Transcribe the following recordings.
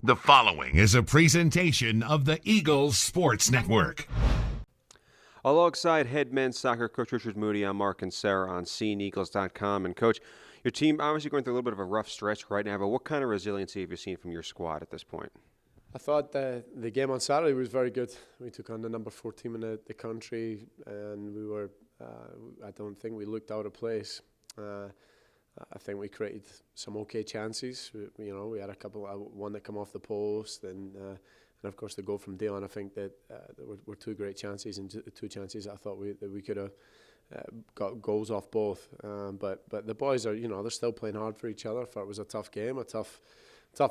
The following is a presentation of the Eagles Sports Network. Alongside head men's soccer coach Richard Moodie, I'm Mark and Sarah on SeeingEagles.com. And Coach, your team obviously going through a little bit of a rough stretch right now, but what kind of resiliency have you seen from your squad at this point? I thought the game on Saturday was very good. We took on the number 4 team in the country, and we were, I don't think we looked out of place. I think we created some okay chances. We had a couple, one that come off the post, and of course the goal from Dion. I think that there were 2 great chances, and 2 chances I thought that we could have got goals off both. But the boys are, they're still playing hard for each other. I thought it was a tough game, a tough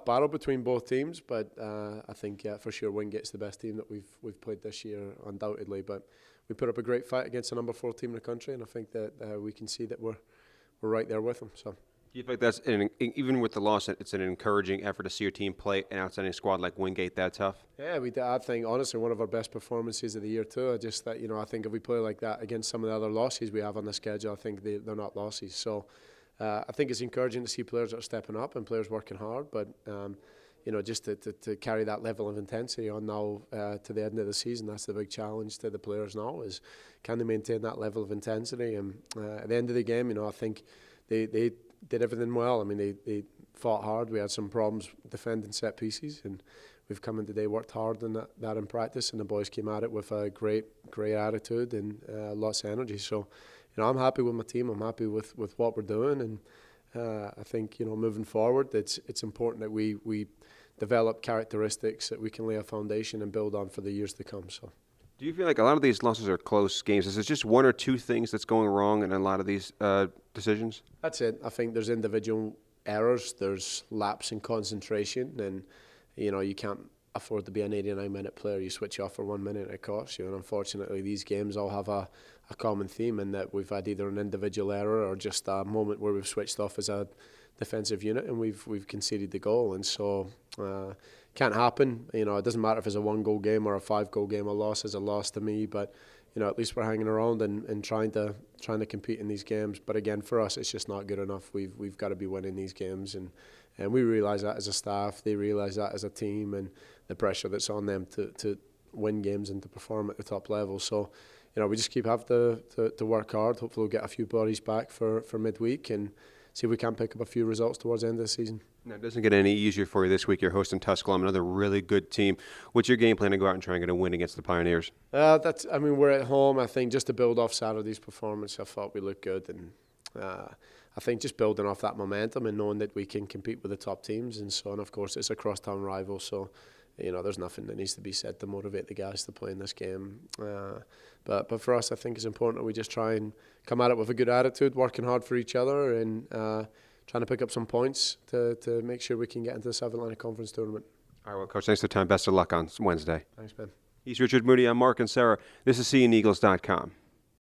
battle between both teams. But I think for sure Wingate's the best team that we've played this year, undoubtedly. But we put up a great fight against the number 4 team in the country, and I think that we can see that we're right there with them. So, do you think that's even with the loss, it's an encouraging effort to see your team play an outstanding squad like Wingate that tough? Yeah, we did. I think honestly one of our best performances of the year too. I think if we play like that against some of the other losses we have on the schedule, I think they're not losses. So I think it's encouraging to see players that are stepping up and players working hard. But just to carry that level of intensity on now to the end of the season, that's the big challenge to the players now, is can they maintain that level of intensity? And at the end of the game, I think they did everything well. I mean, they fought hard. We had some problems defending set pieces, and we've come in today, worked hard on that in practice, and the boys came at it with a great attitude and lots of energy. So, I'm happy with my team. I'm happy with what we're doing, and I think moving forward, it's important that we develop characteristics that we can lay a foundation and build on for the years to come. So, do you feel like a lot of these losses are close games? Is it just 1 or 2 things that's going wrong in a lot of these decisions? That's it. I think there's individual errors, there's lapse in concentration, and you can't afford to be an 89-minute player. You switch off for 1 minute, it costs you. And unfortunately, these games all have a common theme in that we've had either an individual error or just a moment where we've switched off as a defensive unit and we've conceded the goal. And so can't happen. It doesn't matter if it's a 1-goal game or a 5-goal game. A loss is a loss to me, but at least we're hanging around and trying to compete in these games. But again, for us, it's just not good enough. We've got to be winning these games, and we realise that as a staff. They realise that as a team, and the pressure that's on them to win games and to perform at the top level. So, we just keep having to work hard. Hopefully we'll get a few bodies back for midweek and see if we can pick up a few results towards the end of the season. Now, it doesn't get any easier for you this week. You're hosting Tusculum, another really good team. What's your game plan to go out and try and get a win against the Pioneers? We're at home. I think just to build off Saturday's performance, I thought we looked good, and I think just building off that momentum and knowing that we can compete with the top teams, and of course it's a cross-town rival, so there's nothing that needs to be said to motivate the guys to play in this game. But for us, I think it's important that we just try and come at it with a good attitude, working hard for each other, and trying to pick up some points to make sure we can get into the South Atlantic Conference tournament. All right, well, Coach, thanks for the time. Best of luck on Wednesday. Thanks, Ben. He's Richard Moodie. I'm Mark and Sarah. This is SeeingEagles.com.